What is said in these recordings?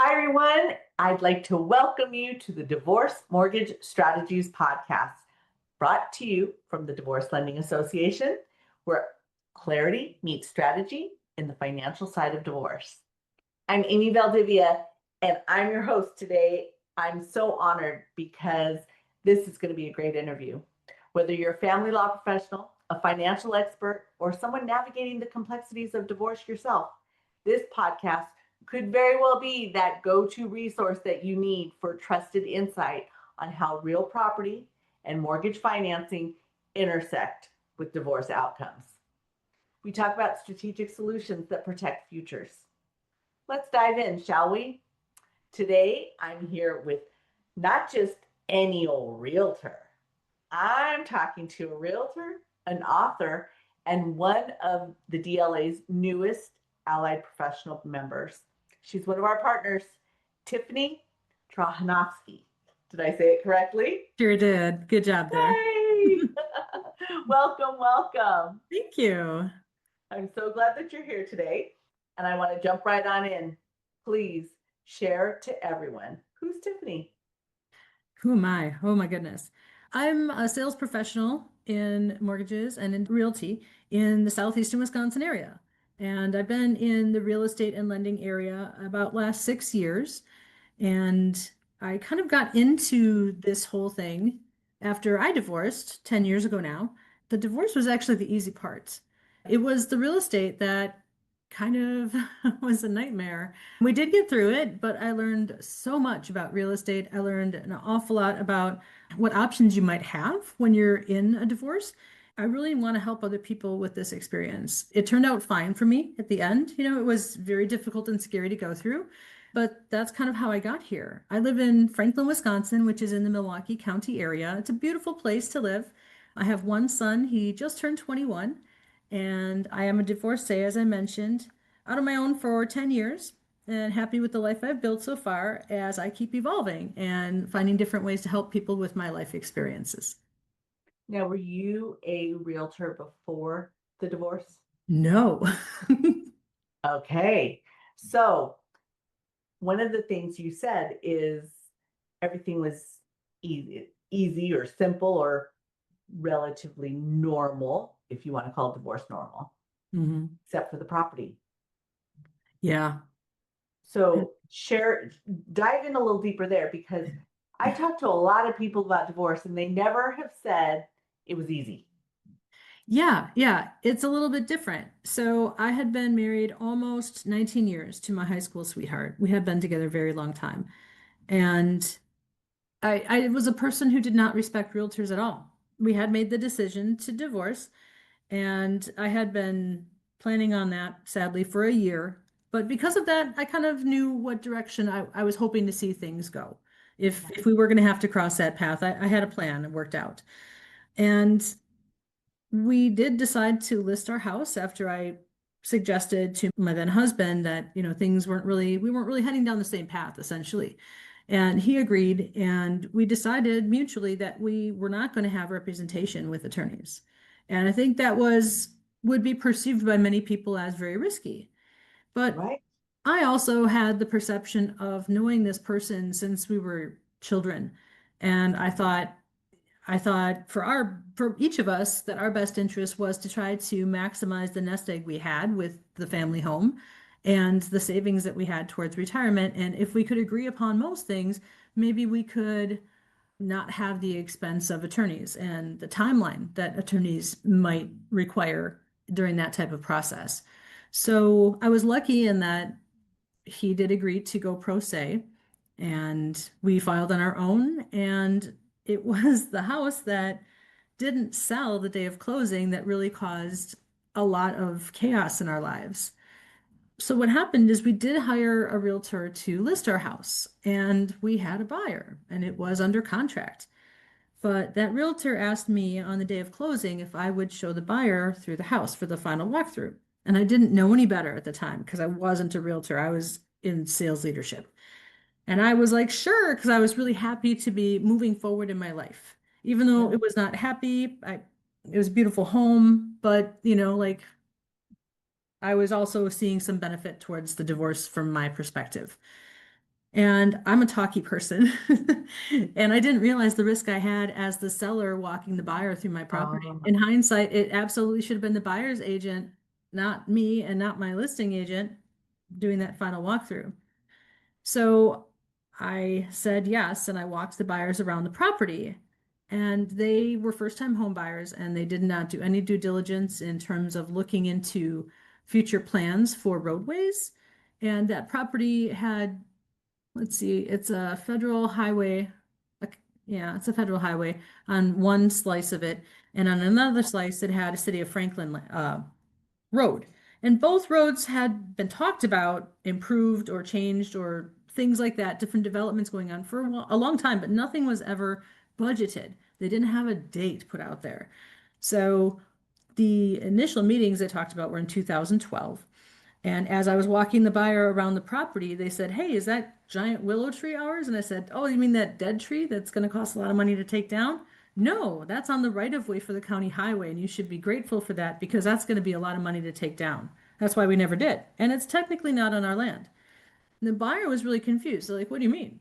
Hi, everyone. I'd like to welcome you to the Divorce Mortgage Strategies podcast, brought to you from the Divorce Lending Association, where clarity meets strategy in the financial side of divorce. I'm Amy Valdivia, and I'm your host today. I'm so honored because this is going to be a great interview. Whether you're a family law professional, a financial expert, or someone navigating the complexities of divorce yourself, this podcast could very well be that go-to resource that you need for trusted insight on how real property and mortgage financing intersect with divorce outcomes. We talk about strategic solutions that protect futures. Let's dive in, shall we? Today, I'm here with not just any old realtor. I'm talking to a realtor, an author, and one of the DLA's newest allied professional members. She's one of our partners, Tiffany Drahonovsky. Did I say it correctly? Sure did. Good job there. Hey! Welcome. Thank you. I'm so glad that you're here today. And I want to jump right on in. Please share to everyone. Who's Tiffany? Who am I? Oh my goodness. I'm a sales professional in mortgages and in realty in the southeastern Wisconsin area. And I've been in the real estate and lending area about last 6 years. And I kind of got into this whole thing after I divorced 10 years ago now. The divorce was actually the easy part. It was the real estate that kind of was a nightmare. We did get through it, but I learned so much about real estate. I learned an awful lot about what options you might have when you're in a divorce. I really want to help other people with this experience. It turned out fine for me at the end. It was very difficult and scary to go through, but that's kind of how I got here. I live in Franklin, Wisconsin, which is in the Milwaukee County area. It's a beautiful place to live. I have one son. He just turned 21, and I am a divorcee, as I mentioned, out on my own for 10 years and happy with the life I've built so far as I keep evolving and finding different ways to help people with my life experiences. Now, were you a realtor before the divorce? No. Okay. So, one of the things you said is everything was easy or simple or relatively normal, if you want to call divorce normal, except for the property. Yeah. So dive in a little deeper there, because I talked to a lot of people about divorce and they never have said it was easy. Yeah, it's a little bit different. So I had been married almost 19 years to my high school sweetheart. We had been together a very long time. And I was a person who did not respect realtors at all. We had made the decision to divorce, and I had been planning on that, sadly, for a year. But because of that, I kind of knew what direction I was hoping to see things go. If we were going to have to cross that path, I had a plan. It worked out. And we did decide to list our house after I suggested to my then husband that, we weren't really heading down the same path, essentially. And he agreed, and we decided mutually that we were not going to have representation with attorneys. And I think that would be perceived by many people as very risky. But Right. I also had the perception of knowing this person since we were children. And I thought for each of us that our best interest was to try to maximize the nest egg we had with the family home and the savings that we had towards retirement. And if we could agree upon most things, maybe we could not have the expense of attorneys and the timeline that attorneys might require during that type of process. So I was lucky in that he did agree to go pro se, and we filed on our own. And it was the house that didn't sell the day of closing that really caused a lot of chaos in our lives. So what happened is we did hire a realtor to list our house, and we had a buyer, and it was under contract. But that realtor asked me on the day of closing if I would show the buyer through the house for the final walkthrough. And I didn't know any better at the time because I wasn't a realtor. I was in sales leadership. And I was like, sure, because I was really happy to be moving forward in my life. Even though it was not happy, it was a beautiful home, but like I was also seeing some benefit towards the divorce from my perspective. And I'm a talky person. And I didn't realize the risk I had as the seller walking the buyer through my property. Um, In hindsight, it absolutely should have been the buyer's agent, not me and not my listing agent doing that final walkthrough. So I said yes, and I walked the buyers around the property. And they were first-time home buyers, and they did not do any due diligence in terms of looking into future plans for roadways. And that property had, let's see, it's a federal highway. Yeah, it's a federal highway on one slice of it. And on another slice, it had a City of Franklin road. And both roads had been talked about, improved or changed or things like that, different developments going on for a long time, but nothing was ever budgeted. They didn't have a date put out there. So the initial meetings they talked about were in 2012. And as I was walking the buyer around the property, they said, "Hey, is that giant willow tree ours?" And I said, "Oh, you mean that dead tree that's going to cost a lot of money to take down?" "No, that's on the right of way for the county highway, and you should be grateful for that because that's going to be a lot of money to take down. That's why we never did. And it's technically not on our land." And the buyer was really confused. They're like, "What do you mean?"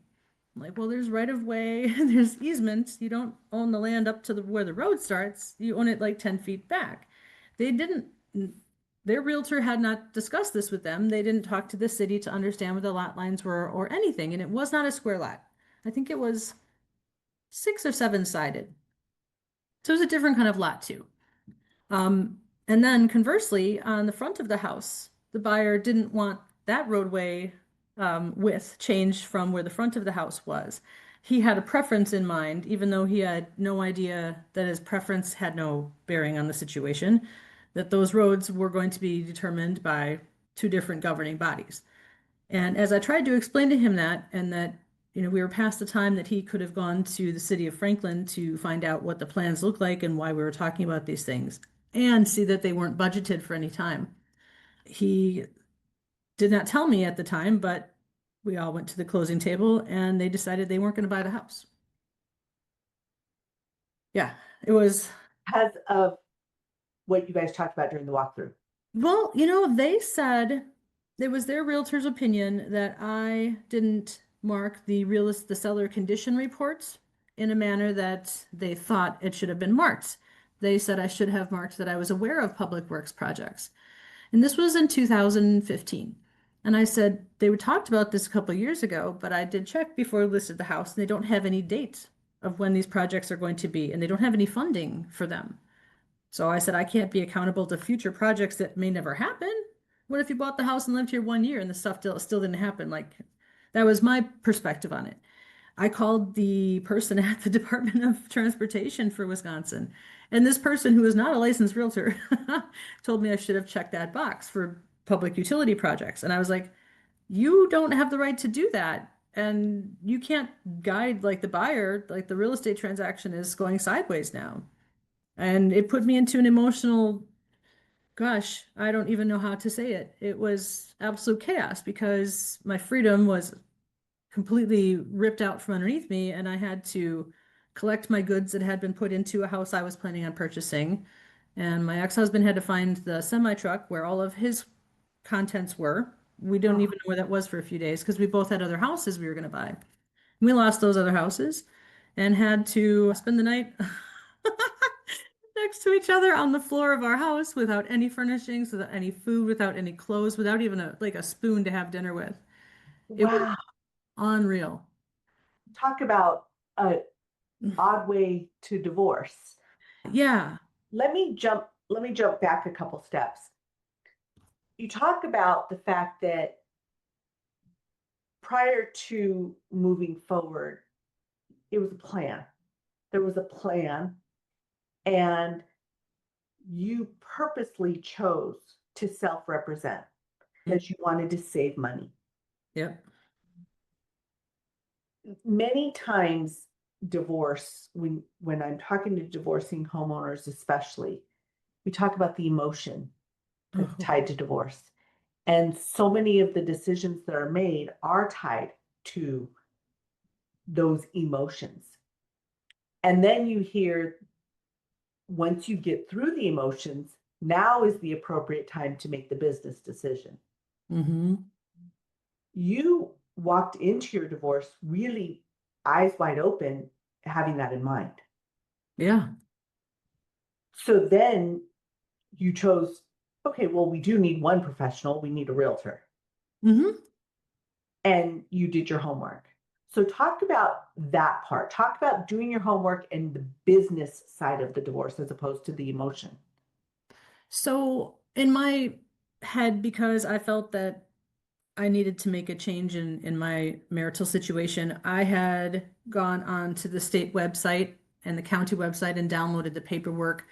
I'm like, "Well, there's right of way, there's easements. You don't own the land up to where the road starts. You own it like 10 feet back." They didn't, their realtor had not discussed this with them. They didn't talk to the city to understand what the lot lines were or anything. And it was not a square lot. I think it was 6 or 7 sided. So it was a different kind of lot too. Um, and then conversely, on the front of the house, the buyer didn't want that roadway width changed from where the front of the house was. He had a preference in mind, even though he had no idea that his preference had no bearing on the situation, that those roads were going to be determined by two different governing bodies. And as I tried to explain to him that, and that, we were past the time that he could have gone to the city of Franklin to find out what the plans look like and why we were talking about these things, and see that they weren't budgeted for any time. He did not tell me at the time, but we all went to the closing table and they decided they weren't going to buy the house. Yeah, it was, because of what you guys talked about during the walkthrough. well, they said it was their realtor's opinion that I didn't mark the seller condition reports in a manner that they thought it should have been marked. They said I should have marked that I was aware of public works projects. And this was in 2015. And I said, they were talked about this a couple of years ago, but I did check before I listed the house, and they don't have any dates of when these projects are going to be, and they don't have any funding for them. So I said, I can't be accountable to future projects that may never happen. What if you bought the house and lived here one year and the stuff still didn't happen? Like, that was my perspective on it. I called the person at the Department of Transportation for Wisconsin, and this person, who is not a licensed realtor, told me I should have checked that box for public utility projects. And I was like, you don't have the right to do that. And you can't guide like the buyer, like the real estate transaction is going sideways now. And it put me into an emotional, gosh, I don't even know how to say it. It was absolute chaos because my freedom was completely ripped out from underneath me, and I had to collect my goods that had been put into a house I was planning on purchasing. And my ex-husband had to find the semi truck where all of his contents were. We don't Oh, even know where that was for a few days because we both had other houses we were going to buy. We lost those other houses and had to spend the night next to each other on the floor of our house without any furnishings, without any food, without any clothes, without even a spoon to have dinner with. It was wow. unreal. Talk about an odd way to divorce. Yeah. Let me jump back a couple steps. You talk about the fact that prior to moving forward, it was a plan. There was a plan, and you purposely chose to self-represent because you wanted to save money. Yep. Many times divorce, when I'm talking to divorcing homeowners especially, we talk about the emotion that's Oh. tied to divorce. And so many of the decisions that are made are tied to those emotions. And then you hear, once you get through the emotions, now is the appropriate time to make the business decision. Mm-hmm. You walked into your divorce really eyes wide open, having that in mind. Yeah. So then you chose, okay, well, we do need one professional, we need a realtor. Hmm. And you did your homework. So talk about that part. Talk about doing your homework and the business side of the divorce as opposed to the emotion. So in my head, because I felt that I needed to make a change in my marital situation, I had gone on to the state website and the county website and downloaded the paperwork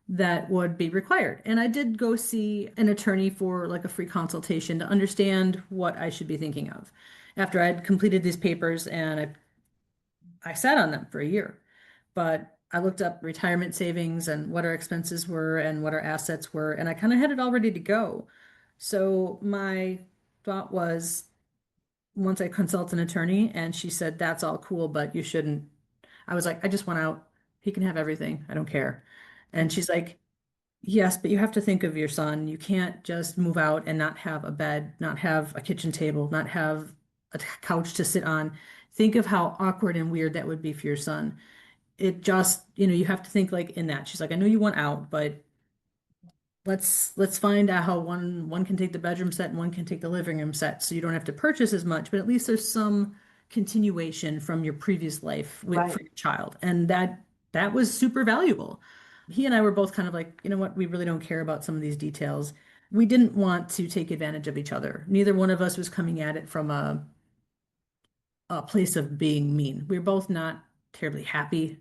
that would be required. And I did go see an attorney for like a free consultation to understand what I should be thinking of. After I'd completed these papers and I sat on them for a year, but I looked up retirement savings and what our expenses were and what our assets were, and I kind of had it all ready to go. So my thought was, once I consult an attorney and she said, that's all cool, but you shouldn't. I was like, I just want out. He can have everything. I don't care. And she's like, yes, but you have to think of your son. You can't just move out and not have a bed, not have a kitchen table, not have a couch to sit on. Think of how awkward and weird that would be for your son. It just, you have to think like in that. She's like, I know you want out, but let's find out how one can take the bedroom set and one can take the living room set, so you don't have to purchase as much, but at least there's some continuation from your previous life for Right. your child, and that was super valuable. He and I were both kind of like, you know what, we really don't care about some of these details. We didn't want to take advantage of each other. Neither one of us was coming at it from a place of being mean. We were both not terribly happy.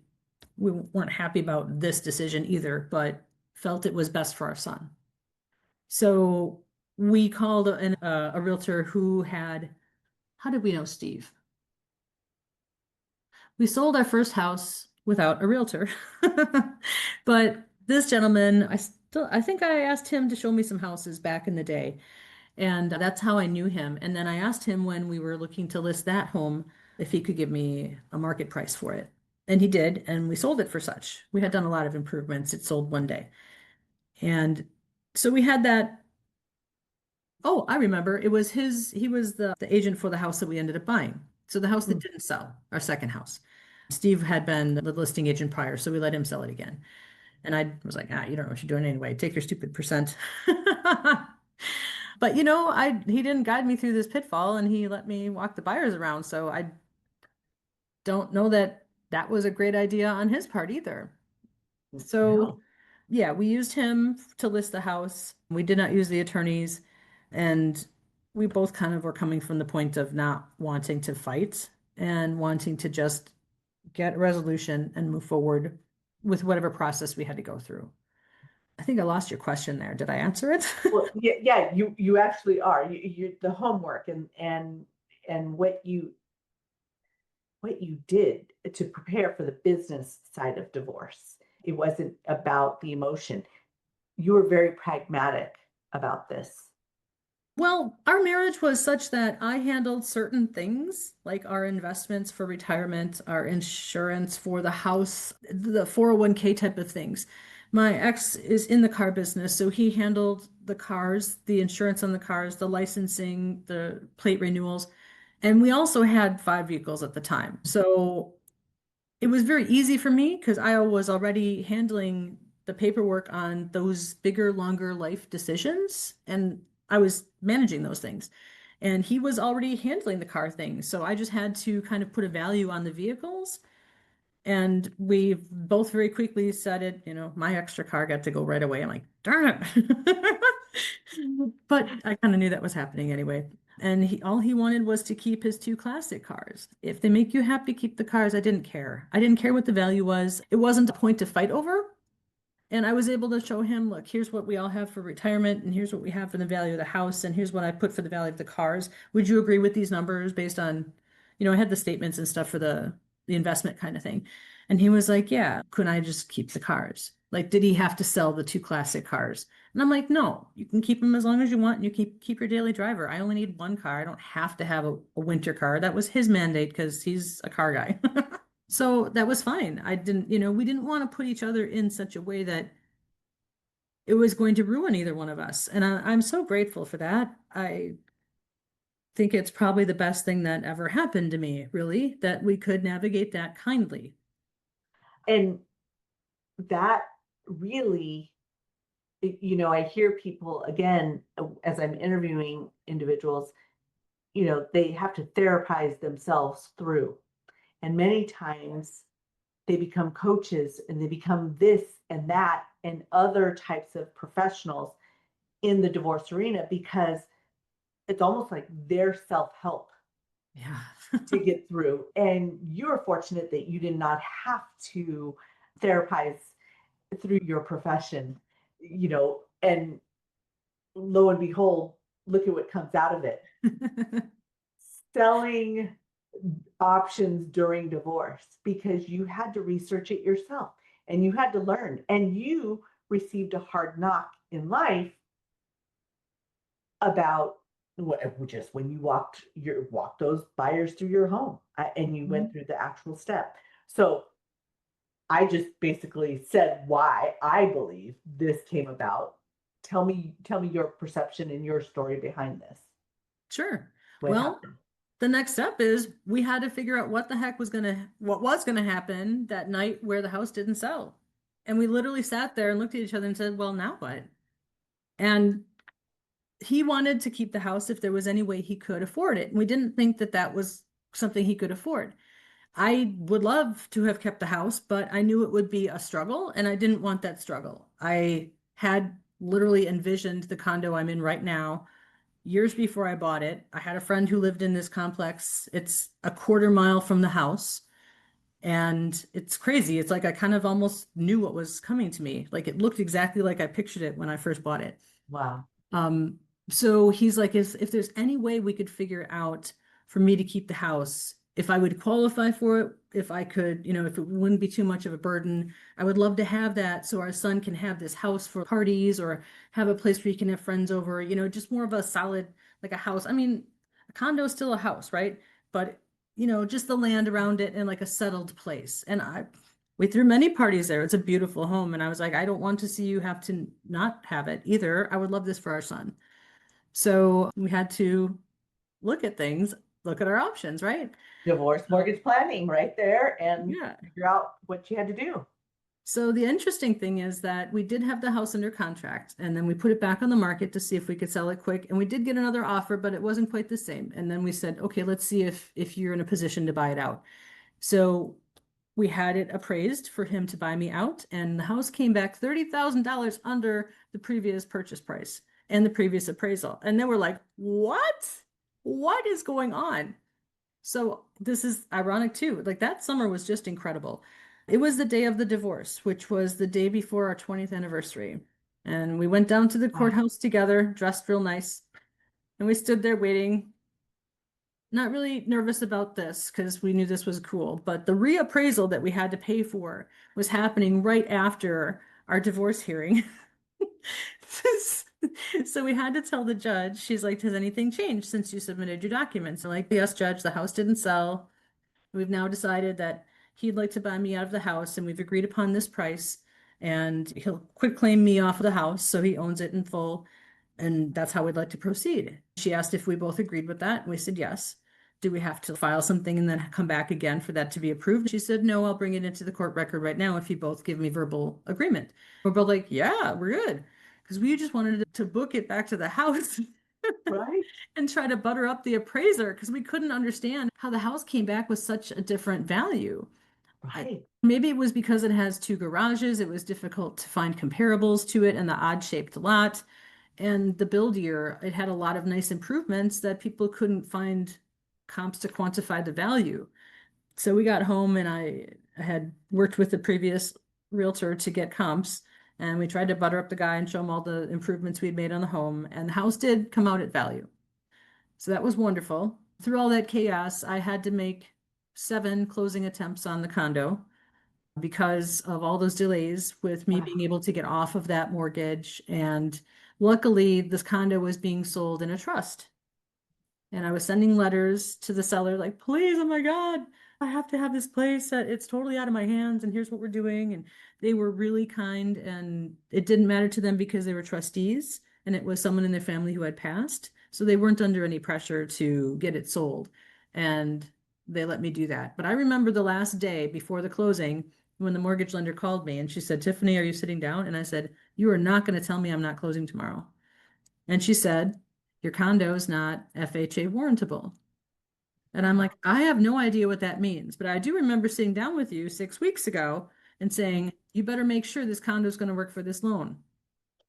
We weren't happy about this decision either, but felt it was best for our son. So we called a realtor who had, how did we know Steve? We sold our first house without a realtor. But this gentleman, I think I asked him to show me some houses back in the day. And that's how I knew him. And then I asked him when we were looking to list that home if he could give me a market price for it. And he did, and we sold it for such. We had done a lot of improvements. It sold one day. And so we had that. Oh, I remember. He was the agent for the house that we ended up buying. So the house that Mm. didn't sell, our second house. Steve had been the listing agent prior, so we let him sell it again. And I was like, you don't know what you're doing anyway. Take your stupid percent. But he didn't guide me through this pitfall and he let me walk the buyers around. So I don't know that that was a great idea on his part either. So No. yeah, we used him to list the house. We did not use the attorneys. And we both kind of were coming from the point of not wanting to fight and wanting to just get a resolution and move forward with whatever process we had to go through. I think I lost your question there. Did I answer it? Well, yeah, you actually are. You the homework and what you did to prepare for the business side of divorce. It wasn't about the emotion. You were very pragmatic about this. Well, our marriage was such that I handled certain things like our investments for retirement, our insurance for the house, the 401k type of things. My ex is in the car business, so he handled the cars, the insurance on the cars, the licensing, the plate renewals. And we also had 5 vehicles at the time. So it was very easy for me because I was already handling the paperwork on those bigger, longer life decisions, and I was managing those things. And he was already handling the car things. So I just had to kind of put a value on the vehicles. And we both very quickly said it, my extra car got to go right away. I'm like, darn it. But I kind of knew that was happening anyway. And all he wanted was to keep his two classic cars. If they make you happy, keep the cars. I didn't care. I didn't care what the value was. It wasn't a point to fight over. And I was able to show him, look, here's what we all have for retirement, and here's what we have for the value of the house, and here's what I put for the value of the cars. Would you agree with these numbers based on, I had the statements and stuff for the investment kind of thing. And he was like, yeah, couldn't I just keep the cars? Like, did he have to sell the two classic cars? And I'm like, no, you can keep them as long as you want, and you keep your daily driver. I only need one car. I don't have to have a winter car. That was his mandate because he's a car guy. So that was fine. I didn't, we didn't want to put each other in such a way that it was going to ruin either one of us. And I'm so grateful for that. think it's probably the best thing that ever happened to me, really, that we could navigate that kindly. And that really, I hear people again, as I'm interviewing individuals, they have to therapize themselves through. And many times they become coaches and they become this and that and other types of professionals in the divorce arena because it's almost like their self-help Yeah. to get through. And you're fortunate that you did not have to therapize through your profession, and lo and behold, look at what comes out of it. Selling options during divorce because you had to research it yourself and you had to learn and you received a hard knock in life about just when you walked those buyers through your home, and you went Mhm. through the actual step. So I just basically said why I believe this came about. Tell me your perception and your story behind this. Sure. What Well, happened? the next step is we had to figure out what was gonna happen that night where the house didn't sell. And we literally sat there and looked at each other and said, well, now what? And he wanted to keep the house if there was any way he could afford it. And we didn't think that that was something he could afford. I would love to have kept the house, but I knew it would be a struggle and I didn't want that struggle. I had literally envisioned the condo I'm in right now years before I bought it. I had a friend who lived in this complex. It's a quarter mile from the house. And it's crazy. It's like I kind of almost knew what was coming to me. Like it looked exactly like I pictured it when I first bought it. Wow. Um, so he's like, if there's any way we could figure out for me to keep the house, if I would qualify for it, if I could, if it wouldn't be too much of a burden, I would love to have that so our son can have this house for parties or have a place where he can have friends over, just more of a solid, like a house. I mean, a condo is still a house, right? But, just the land around it and like a settled place. And we threw many parties there. It's a beautiful home. And I was like, I don't want to see you have to not have it either. I would love this for our son. So we had to look at things, look at our options, right? Divorce mortgage planning right there and Yeah. figure out what you had to do. So the interesting thing is that we did have the house under contract and then we put it back on the market to see if we could sell it quick. And we did get another offer, but it wasn't quite the same. And then we said, okay, let's see if you're in a position to buy it out. So we had it appraised for him to buy me out, and the house came back $30,000 under the previous purchase price and the previous appraisal. And then we're like, what? What is going on? So this is ironic too. Like that summer was just incredible. It was the day of the divorce, which was the day before our 20th anniversary. And we went down to the Wow. courthouse together, dressed real nice. And we stood there waiting, not really nervous about this because we knew this was cool, but the reappraisal that we had to pay for was happening right after our divorce hearing. So we had to tell the judge, she's like, has anything changed since you submitted your documents? I'm like, yes, judge, the house didn't sell. We've now decided that he'd like to buy me out of the house and we've agreed upon this price and he'll quit claim me off of the house so he owns it in full. And that's how we'd like to proceed. She asked if we both agreed with that, and we said yes. Do we have to file something and then come back again for that to be approved? She said, no, I'll bring it into the court record right now if you both give me verbal agreement. We're both like, yeah, we're good. Because we just wanted to book it back to the house Right? and try to butter up the appraiser because we couldn't understand how the house came back with such a different value. Right. Maybe it was because it has two garages. It was difficult to find comparables to it and the odd shaped lot. And the build year, it had a lot of nice improvements that people couldn't find comps to quantify the value. So we got home and I had worked with the previous realtor to get comps and we tried to butter up the guy and show him all the improvements we'd made on the home and the house did come out at value. So that was wonderful. Through all that chaos, I had to make 7 closing attempts on the condo because of all those delays with me being Wow. able to get off of that mortgage. And luckily, this condo was being sold in a trust. And I was sending letters to the seller, like, please, oh my God, I have to have this place. It's totally out of my hands, and here's what we're doing. And they were really kind, and it didn't matter to them because they were trustees, and it was someone in their family who had passed. So they weren't under any pressure to get it sold. And they let me do that. But I remember the last day before the closing when the mortgage lender called me and she said, Tiffany, are you sitting down? And I said, you are not going to tell me I'm not closing tomorrow. And she said, your condo is not FHA warrantable. And I'm like, I have no idea what that means. But I do remember sitting down with you 6 weeks ago and saying, you better make sure this condo is going to work for this loan.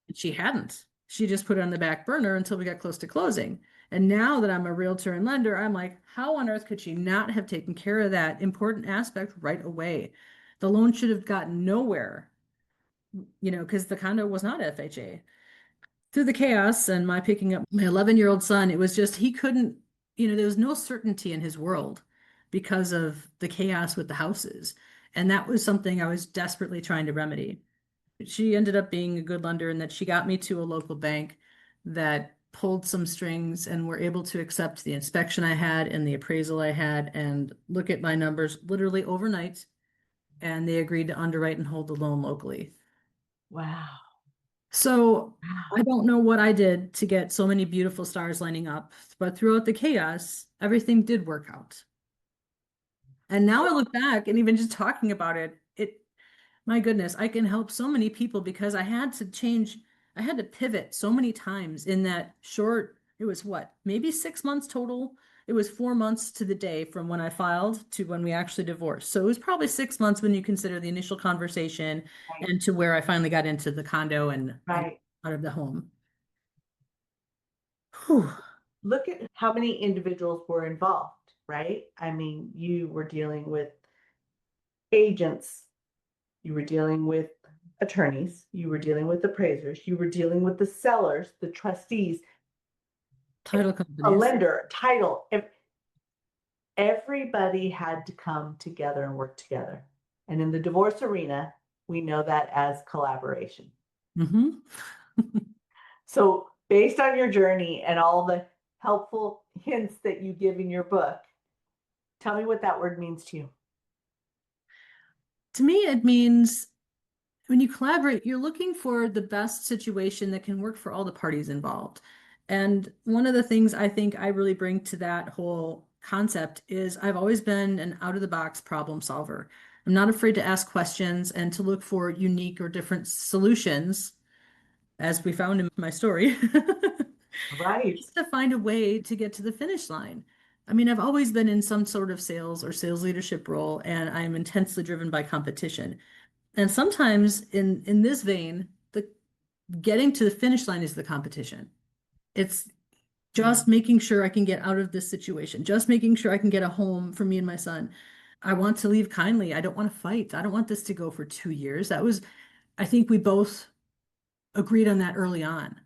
And she hadn't. She just put it on the back burner until we got close to closing. And now that I'm a realtor and lender, I'm like, how on earth could she not have taken care of that important aspect right away? The loan should have gotten nowhere, because the condo was not FHA. Through the chaos and my picking up my 11-year-old son, it was just, he couldn't, there was no certainty in his world because of the chaos with the houses. And that was something I was desperately trying to remedy. She ended up being a good lender in that she got me to a local bank that pulled some strings and were able to accept the inspection I had and the appraisal I had and look at my numbers literally overnight. And they agreed to underwrite and hold the loan locally. Wow. So Wow. I don't know what I did to get so many beautiful stars lining up, but throughout the chaos, everything did work out. And now I look back and even just talking about it, my goodness, I can help so many people because I had to pivot so many times in that short, it was what, maybe 6 months total. It was 4 months to the day from when I filed to when we actually divorced. So it was probably 6 months when you consider the initial conversation Right. and to where I finally got into the condo and Right. out of the home. Whew. Look at how many individuals were involved, right? I mean, you were dealing with agents, you were dealing with attorneys, you were dealing with appraisers, you were dealing with the sellers, the trustees, Title a companies. lender, title. Everybody had to come together and work together. And in the divorce arena, we know that as collaboration. Mm-hmm. So, based on your journey and all the helpful hints that you give in your book, tell me what that word means to you. To me, it means when you collaborate, you're looking for the best situation that can work for all the parties involved. And one of the things I think I really bring to that whole concept is I've always been an out of the box problem solver. I'm not afraid to ask questions and to look for unique or different solutions, as we found in my story, Right. just to find a way to get to the finish line. I mean, I've always been in some sort of sales or sales leadership role, and I'm intensely driven by competition. And sometimes in this vein, the getting to the finish line is the competition. It's just making sure I can get out of this situation, just making sure I can get a home for me and my son. I want to leave kindly. I don't want to fight. I don't want this to go for 2 years. I think we both agreed on that early on.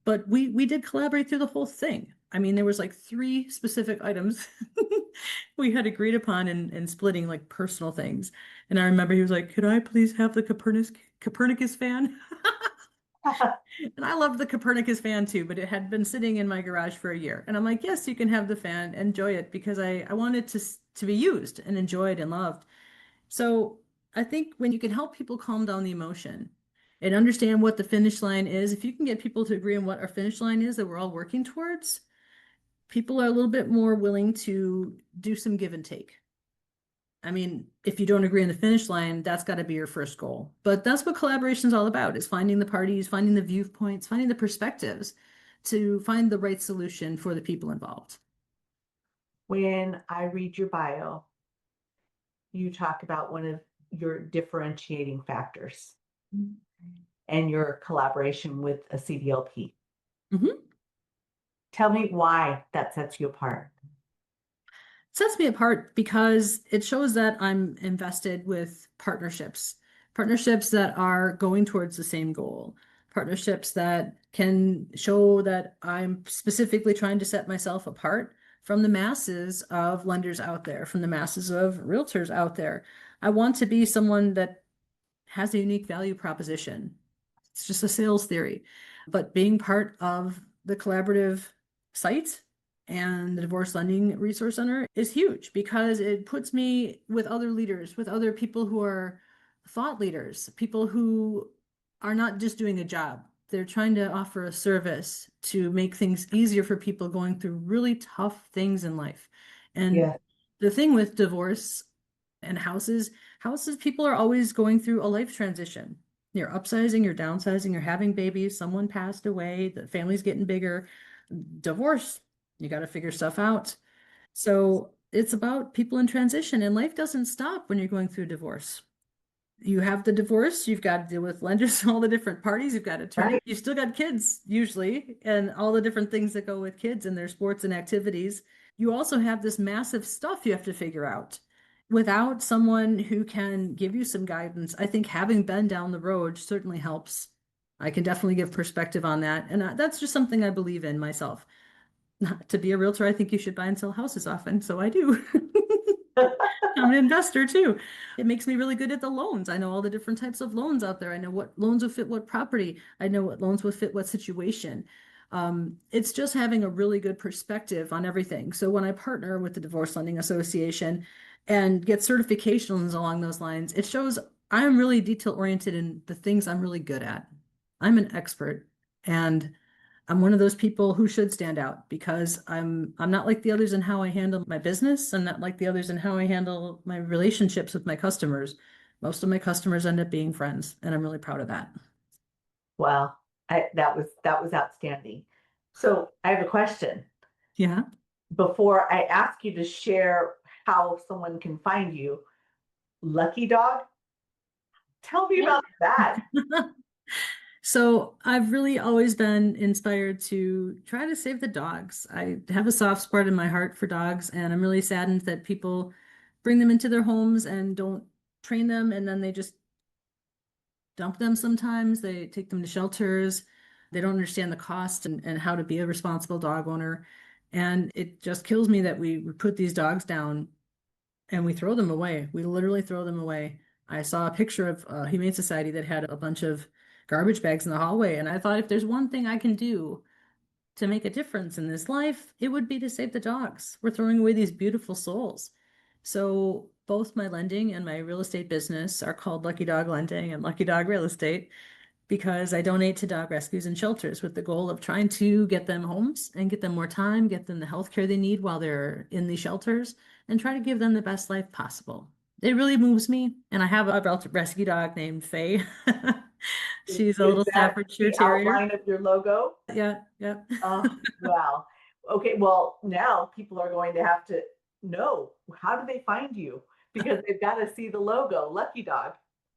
But we did collaborate through the whole thing. I mean, there was like 3 specific items we had agreed upon in splitting like personal things. And I remember he was like, could I please have the Copernicus fan? And I loved the Copernicus fan too, but it had been sitting in my garage for a year. And I'm like, yes, you can have the fan, enjoy it, because I wanted to be used and enjoyed and loved. So I think when you can help people calm down the emotion and understand what the finish line is, if you can get people to agree on what our finish line is that we're all working towards, people are a little bit more willing to do some give and take. I mean, if you don't agree on the finish line, that's got to be your first goal. But that's what collaboration is all about, is finding the parties, finding the viewpoints, finding the perspectives to find the right solution for the people involved. When I read your bio, you talk about one of your differentiating factors and your collaboration with a CDLP. Mm-hmm. Tell me why that sets you apart. Sets me apart because it shows that I'm invested with partnerships that are going towards the same goal, partnerships that can show that I'm specifically trying to set myself apart from the masses of lenders out there, from the masses of realtors out there. I want to be someone that has a unique value proposition. It's just a sales theory, but being part of the collaborative site and the Divorce Lending Resource Center is huge because it puts me with other leaders, with other people who are thought leaders, people who are not just doing a job. they're trying to offer a service to make things easier for people going through really tough things in life. And Yeah. the thing with divorce and houses, people are always going through a life transition. You're upsizing, you're downsizing, you're having babies, someone passed away, the family's getting bigger. Divorce, you got to figure stuff out. So it's about people in transition, and life doesn't stop when you're going through a divorce. You have the divorce, you've got to deal with lenders, all the different parties, you've got attorney, Right. you've still got kids usually, and all the different things that go with kids and their sports and activities. You also have this massive stuff you have to figure out. Without someone who can give you some guidance, I think having been down the road certainly helps. I can definitely give perspective on that. And that's just something I believe in myself. To be a realtor, I think you should buy and sell houses often. So I do. I'm an investor too. It makes me really good at the loans. I know all the different types of loans out there. I know what loans will fit what property. I know what loans will fit what situation. It's just having a really good perspective on everything. So when I partner with the Divorce Lending Association and get certifications along those lines, it shows I'm really detail oriented in the things I'm really good at. I'm an expert, and I'm one of those people who should stand out because I'm not like the others in how I handle my business. I'm not like the others in how I handle my relationships with my customers. Most of my customers end up being friends, and I'm really proud of that. Wow. That was outstanding. So I have a question. Yeah. Before I ask you to share how someone can find you, Lucky Dog, tell me Yeah. about that. So I've really always been inspired to try to save the dogs. I have a soft spot in my heart for dogs, and I'm really saddened that people bring them into their homes and don't train them, and then they just dump them sometimes. They take them to shelters. They don't understand the cost and how to be a responsible dog owner. And it just kills me that we put these dogs down and we throw them away. We literally throw them away. I saw a picture of a Humane Society that had a bunch of garbage bags in the hallway. And I thought, if there's one thing I can do to make a difference in this life, it would be to save the dogs. We're throwing away these beautiful souls. So both my lending and my real estate business are called Lucky Dog Lending and Lucky Dog Real Estate because I donate to dog rescues and shelters with the goal of trying to get them homes and get them more time, get them the health care they need while they're in these shelters, and try to give them the best life possible. It really moves me. And I have a rescue dog named Faye. She's a Is little that Staffordshire the Terrier. outline of your logo? Yeah, yeah. Oh, wow. Okay, well, now people are going to have to know, how do they find you? Because they've got to see the logo, Lucky Dog.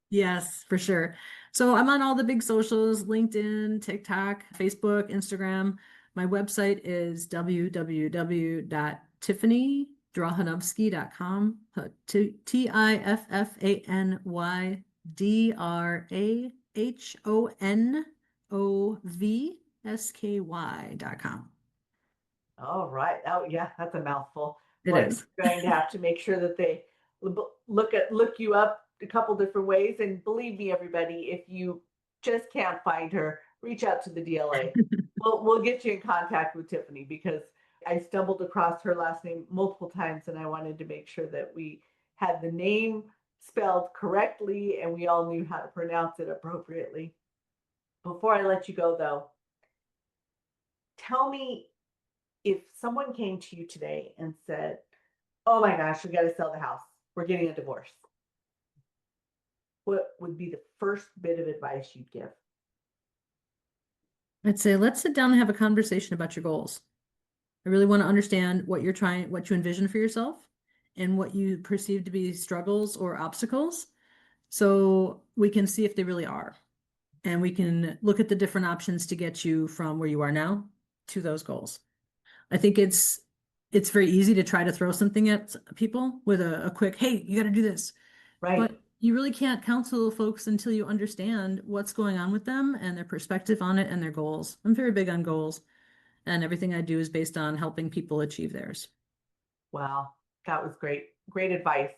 Yes, for sure. So I'm on all the big socials, LinkedIn, TikTok, Facebook, Instagram. My website is www.tiffanydrahonovsky.com. TIFFANYDRAHONOVSKY.com. All right. Oh, yeah, that's a mouthful. It Boy, is. you're going to have to make sure that they look you up a couple different ways. And believe me, everybody, if you just can't find her, reach out to the DLA. We'll get you in contact with Tiffany because I stumbled across her last name multiple times, and I wanted to make sure that we had the name spelled correctly and we all knew how to pronounce it appropriately. Before I let you go, though, tell me, if someone came to you today and said, "Oh my gosh, we got to sell the house. We're getting a divorce." What would be the first bit of advice you'd give? I'd say let's sit down and have a conversation about your goals. I really want to understand what you envision for yourself and what you perceive to be struggles or obstacles so we can see if they really are. And we can look at the different options to get you from where you are now to those goals. I think it's very easy to try to throw something at people with a quick, hey, you got to do this. Right. But you really can't counsel folks until you understand what's going on with them and their perspective on it and their goals. I'm very big on goals, and everything I do is based on helping people achieve theirs. Wow. That was great. Great advice.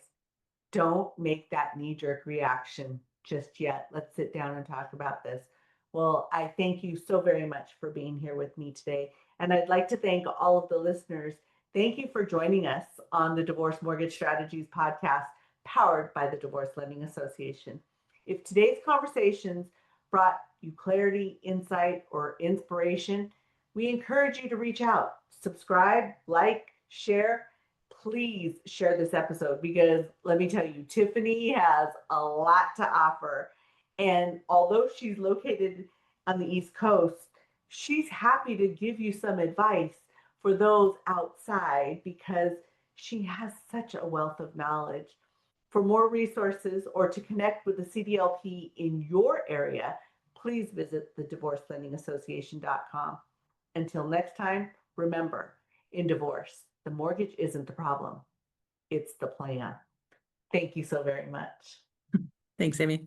Don't make that knee jerk reaction just yet. Let's sit down and talk about this. Well, I thank you so very much for being here with me today. And I'd like to thank all of the listeners. Thank you for joining us on the Divorce Mortgage Strategies podcast, powered by the Divorce Lending Association. If today's conversations brought you clarity, insight, or inspiration, we encourage you to reach out, subscribe, like, share. Please share this episode because let me tell you, Tiffany has a lot to offer. And although she's located on the East Coast, she's happy to give you some advice for those outside because she has such a wealth of knowledge. For more resources or to connect with the CDLP in your area, please visit thedivorcelendingassociation.com. Until next time, remember, in divorce, the mortgage isn't the problem, it's the plan. Thank you so very much. Thanks, Amy.